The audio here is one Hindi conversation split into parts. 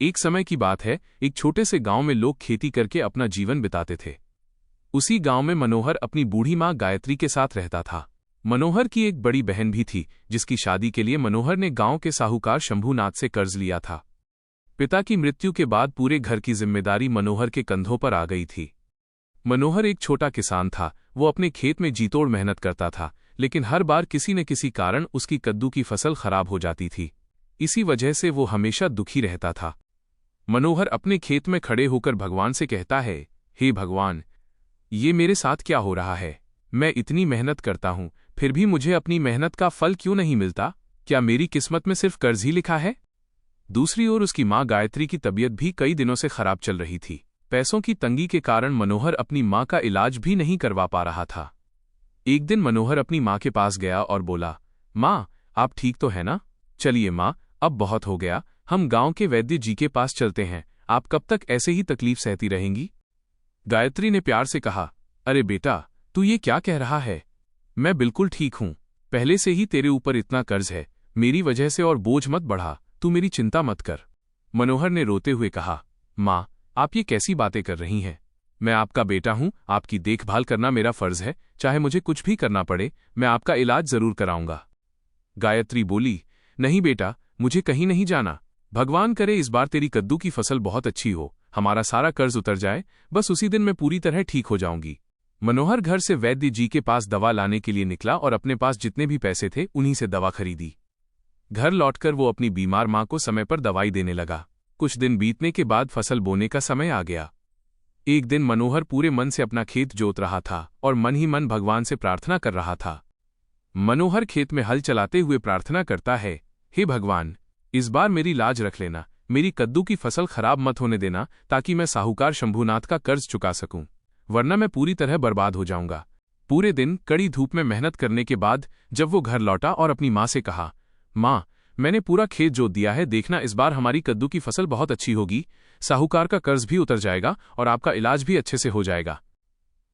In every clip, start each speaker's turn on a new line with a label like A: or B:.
A: एक समय की बात है, एक छोटे से गांव में लोग खेती करके अपना जीवन बिताते थे। उसी गांव में मनोहर अपनी बूढ़ी मां गायत्री के साथ रहता था। मनोहर की एक बड़ी बहन भी थी, जिसकी शादी के लिए मनोहर ने गांव के साहूकार शंभूनाथ से कर्ज लिया था। पिता की मृत्यु के बाद पूरे घर की जिम्मेदारी मनोहर के कंधों पर आ गई थी। मनोहर एक छोटा किसान था। वो अपने खेत में जीतोड़ मेहनत करता था, लेकिन हर बार किसी न किसी कारण उसकी कद्दू की फसल खराब हो जाती थी। इसी वजह से वो हमेशा दुखी रहता था। मनोहर अपने खेत में खड़े होकर भगवान से कहता है, हे भगवान, ये मेरे साथ क्या हो रहा है? मैं इतनी मेहनत करता हूं, फिर भी मुझे अपनी मेहनत का फल क्यों नहीं मिलता? क्या मेरी किस्मत में सिर्फ कर्ज ही लिखा है? दूसरी ओर उसकी मां गायत्री की तबीयत भी कई दिनों से खराब चल रही थी। पैसों की तंगी के कारण मनोहर अपनी मां का इलाज भी नहीं करवा पा रहा था। एक दिन मनोहर अपनी मां के पास गया और बोला, मां, आप ठीक तो है ना? चलिए मां, अब बहुत हो गया, हम गांव के वैद्य जी के पास चलते हैं। आप कब तक ऐसे ही तकलीफ सहती रहेंगी? गायत्री ने प्यार से कहा, अरे बेटा, तू ये क्या कह रहा है? मैं बिल्कुल ठीक हूं। पहले से ही तेरे ऊपर इतना कर्ज है, मेरी वजह से और बोझ मत बढ़ा, तू मेरी चिंता मत कर। मनोहर ने रोते हुए कहा, मां, आप ये कैसी बातें कर रही हैं? मैं आपका बेटा हूं, आपकी देखभाल करना मेरा फर्ज है। चाहे मुझे कुछ भी करना पड़े, मैं आपका इलाज जरूर कराऊंगा। गायत्री बोली, नहीं बेटा, मुझे कहीं नहीं जाना। भगवान करे इस बार तेरी कद्दू की फसल बहुत अच्छी हो, हमारा सारा कर्ज उतर जाए, बस उसी दिन मैं पूरी तरह ठीक हो जाऊंगी। मनोहर घर से वैद्य जी के पास दवा लाने के लिए निकला और अपने पास जितने भी पैसे थे उन्हीं से दवा खरीदी। घर लौटकर वो अपनी बीमार मां को समय पर दवाई देने लगा। कुछ दिन बीतने के बाद फसल बोने का समय आ गया। एक दिन मनोहर पूरे मन से अपना खेत जोत रहा था और मन ही मन भगवान से प्रार्थना कर रहा था। मनोहर खेत में हल चलाते हुए प्रार्थना करता है, हे भगवान, इस बार मेरी लाज रख लेना, मेरी कद्दू की फसल खराब मत होने देना, ताकि मैं साहूकार शंभूनाथ का कर्ज चुका सकूं, वरना मैं पूरी तरह बर्बाद हो जाऊंगा। पूरे दिन कड़ी धूप में मेहनत करने के बाद जब वो घर लौटा और अपनी मां से कहा, मां, मैंने पूरा खेत जोत दिया है, देखना इस बार हमारी कद्दू की फसल बहुत अच्छी होगी, साहूकार का कर्ज भी उतर जाएगा और आपका इलाज भी अच्छे से हो जाएगा।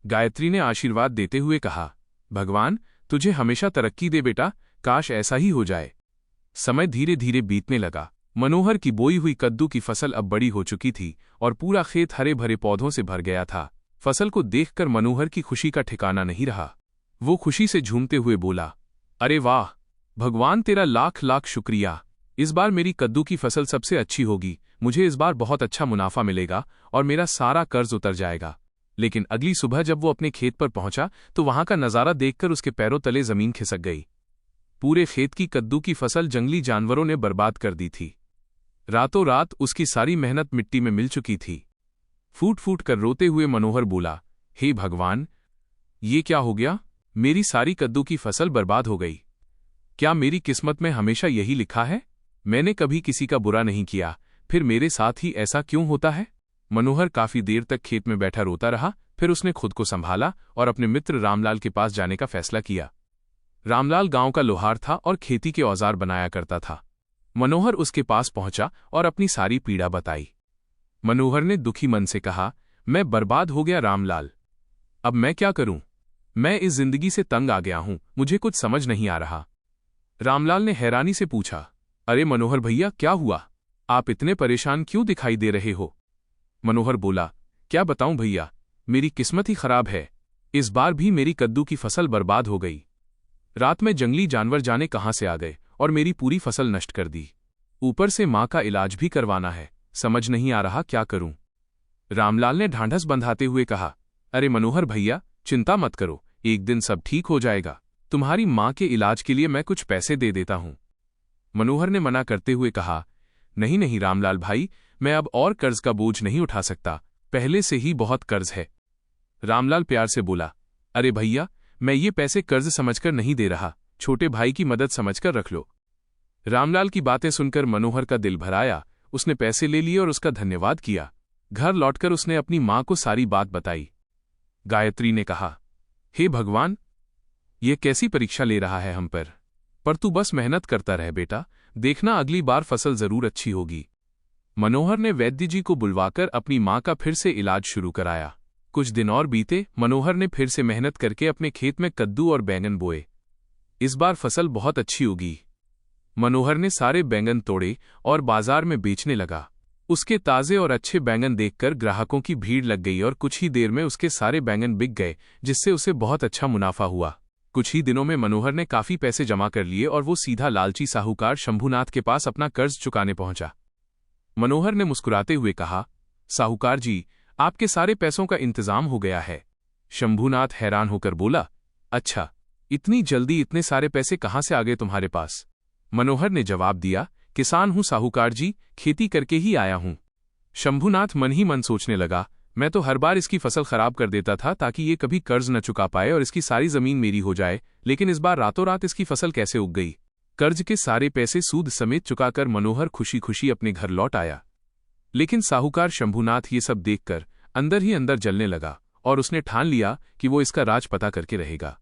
A: गायत्री ने आशीर्वाद देते हुए कहा, भगवान तुझे हमेशा तरक्की दे बेटा, काश ऐसा ही हो जाए। समय धीरे धीरे बीतने लगा। मनोहर की बोई हुई कद्दू की फसल अब बड़ी हो चुकी थी और पूरा खेत हरे भरे पौधों से भर गया था। फसल को देखकर मनोहर की खुशी का ठिकाना नहीं रहा। वो खुशी से झूमते हुए बोला, अरे वाह भगवान, तेरा लाख लाख शुक्रिया। इस बार मेरी कद्दू की फसल सबसे अच्छी होगी, मुझे इस बार बहुत अच्छा मुनाफा मिलेगा और मेरा सारा कर्ज उतर जाएगा। लेकिन अगली सुबह जब वो अपने खेत पर पहुंचा तो वहां का नजारा देखकर उसके पैरों तले जमीन खिसक गई। पूरे खेत की कद्दू की फसल जंगली जानवरों ने बर्बाद कर दी थी। रातों रात उसकी सारी मेहनत मिट्टी में मिल चुकी थी। फूट फूट कर रोते हुए मनोहर बोला, हे भगवान, ये क्या हो गया? मेरी सारी कद्दू की फसल बर्बाद हो गई। क्या मेरी किस्मत में हमेशा यही लिखा है? मैंने कभी किसी का बुरा नहीं किया, फिर मेरे साथ ही ऐसा क्यों होता है? मनोहर काफी देर तक खेत में बैठा रोता रहा। फिर उसने खुद को संभाला और अपने मित्र रामलाल के पास जाने का फैसला किया। रामलाल गांव का लोहार था और खेती के औजार बनाया करता था। मनोहर उसके पास पहुंचा और अपनी सारी पीड़ा बताई। मनोहर ने दुखी मन से कहा, मैं बर्बाद हो गया रामलाल, अब मैं क्या करूं? मैं इस जिंदगी से तंग आ गया हूं, मुझे कुछ समझ नहीं आ रहा। रामलाल ने हैरानी से पूछा, अरे मनोहर भैया, क्या हुआ? आप इतने परेशान क्यों दिखाई दे रहे हो? मनोहर बोला, क्या बताऊं भैया, मेरी किस्मत ही खराब है। इस बार भी मेरी कद्दू की फसल बर्बाद हो गई। रात में जंगली जानवर जाने कहां से आ गए और मेरी पूरी फसल नष्ट कर दी। ऊपर से मां का इलाज भी करवाना है, समझ नहीं आ रहा क्या करूं। रामलाल ने ढांढस बंधाते हुए कहा, अरे मनोहर भैया, चिंता मत करो, एक दिन सब ठीक हो जाएगा। तुम्हारी मां के इलाज के लिए मैं कुछ पैसे दे देता हूं। मनोहर ने मना करते हुए कहा, नहीं नहीं रामलाल भाई, मैं अब और कर्ज का बोझ नहीं उठा सकता, पहले से ही बहुत कर्ज है। रामलाल प्यार से बोला, अरे भैया, मैं ये पैसे कर्ज समझकर नहीं दे रहा, छोटे भाई की मदद समझकर रख लो। रामलाल की बातें सुनकर मनोहर का दिल भर आया। उसने पैसे ले लिए और उसका धन्यवाद किया। घर लौटकर उसने अपनी मां को सारी बात बताई। गायत्री ने कहा, हे भगवान, ये कैसी परीक्षा ले रहा है हम पर तू बस मेहनत करता रह बेटा, देखना अगली बार फसल जरूर अच्छी होगी। मनोहर ने वैद्य जी को बुलवाकर अपनी मां का फिर से इलाज शुरू कराया। कुछ दिन और बीते। मनोहर ने फिर से मेहनत करके अपने खेत में कद्दू और बैंगन बोए। इस बार फसल बहुत अच्छी उगी। मनोहर ने सारे बैंगन तोड़े और बाजार में बेचने लगा। उसके ताज़े और अच्छे बैंगन देखकर ग्राहकों की भीड़ लग गई और कुछ ही देर में उसके सारे बैंगन बिक गए, जिससे उसे बहुत अच्छा मुनाफा हुआ। कुछ ही दिनों में मनोहर ने काफ़ी पैसे जमा कर लिए और वो सीधा लालची साहूकार शंभूनाथ के पास अपना कर्ज चुकाने पहुंचा। मनोहर ने मुस्कुराते हुए कहा, साहूकार जी, आपके सारे पैसों का इंतजाम हो गया है। शंभूनाथ हैरान होकर बोला, अच्छा, इतनी जल्दी इतने सारे पैसे कहाँ से आ गए तुम्हारे पास? मनोहर ने जवाब दिया, किसान हूं साहूकार जी, खेती करके ही आया हूं। शंभूनाथ मन ही मन सोचने लगा, मैं तो हर बार इसकी फसल खराब कर देता था ताकि ये कभी कर्ज न चुका पाए और इसकी सारी जमीन मेरी हो जाए, लेकिन इस बार रातों रात इसकी फसल कैसे उग गई? कर्ज के सारे पैसे सूद समेत चुकाकर मनोहर खुशी खुशी अपने घर लौट आया। लेकिन साहूकार शंभूनाथ ये सब देखकर अंदर ही अंदर जलने लगा और उसने ठान लिया कि वो इसका राज पता करके रहेगा।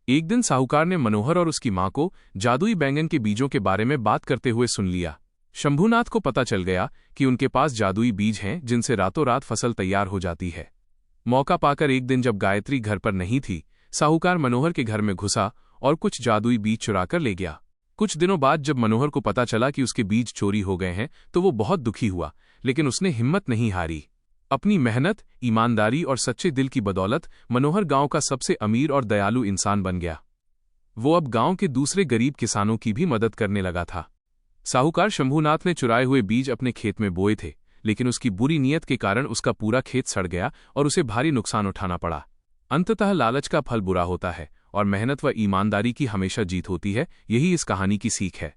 A: एक दिन साहूकार ने मनोहर और उसकी मां को जादुई बैंगन के बीजों के बारे में बात करते हुए सुन लिया। शंभूनाथ को पता चल गया कि उनके पास जादुई बीज हैं जिनसे रातों रात फसल तैयार हो जाती है। मौका पाकर एक दिन जब गायत्री घर पर नहीं थी, साहूकार मनोहर के घर में घुसा और कुछ जादुई बीज चुराकर ले गया। कुछ दिनों बाद जब मनोहर को पता चला कि उसके बीज चोरी हो गए हैं तो वो बहुत दुखी हुआ, लेकिन उसने हिम्मत नहीं हारी। अपनी मेहनत, ईमानदारी और सच्चे दिल की बदौलत मनोहर गांव का सबसे अमीर और दयालु इंसान बन गया। वो अब गांव के दूसरे गरीब किसानों की भी मदद करने लगा था। साहूकार शंभूनाथ ने चुराए हुए बीज अपने खेत में बोए थे, लेकिन उसकी बुरी नीयत के कारण उसका पूरा खेत सड़ गया और उसे भारी नुकसान उठाना पड़ा। अंततः लालच का फल बुरा होता है और मेहनत व ईमानदारी की हमेशा जीत होती है। यही इस कहानी की सीख है।